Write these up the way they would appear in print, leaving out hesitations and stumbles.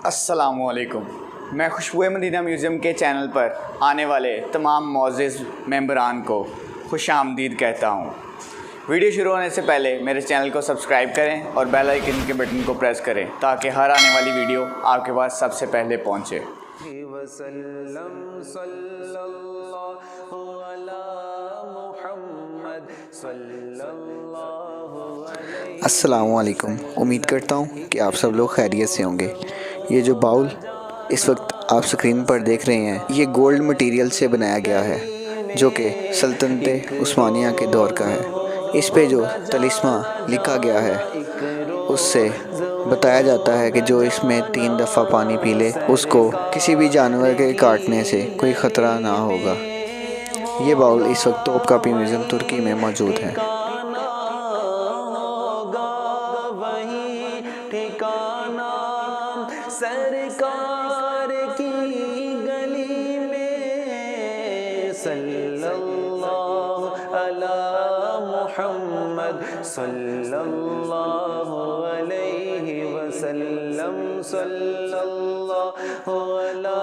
السلام علیکم. میں خوشبو مدینہ میوزیم کے چینل پر آنے والے تمام معزز ممبران کو خوش آمدید کہتا ہوں. ویڈیو شروع ہونے سے پہلے میرے چینل کو سبسکرائب کریں اور بیل آئیکن کے بٹن کو پریس کریں تاکہ ہر آنے والی ویڈیو آپ کے پاس سب سے پہلے پہنچے. السلام علیکم. امید کرتا ہوں کہ آپ سب لوگ خیریت سے ہوں گے. یہ جو باؤل اس وقت آپ اسکرین پر دیکھ رہے ہیں یہ گولڈ مٹیریل سے بنایا گیا ہے جو کہ سلطنت عثمانیہ کے دور کا ہے. اس پہ جو تلسمہ لکھا گیا ہے اس سے بتایا جاتا ہے کہ جو اس میں 3 دفعہ پانی پی لے اس کو کسی بھی جانور کے کاٹنے سے کوئی خطرہ نہ ہوگا. یہ باؤل اس وقت توپکاپی میوزیم ترکی میں موجود ہے. سرکار کی گلی میں صلی اللہ علی محمد صلی اللہ علیہ وسلم صلی اللہ علی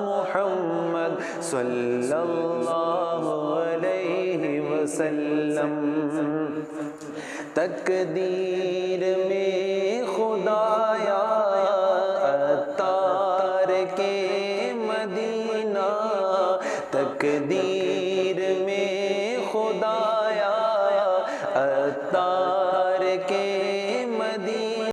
محمد صلی اللہ علیہ وسلم. تقدیر میں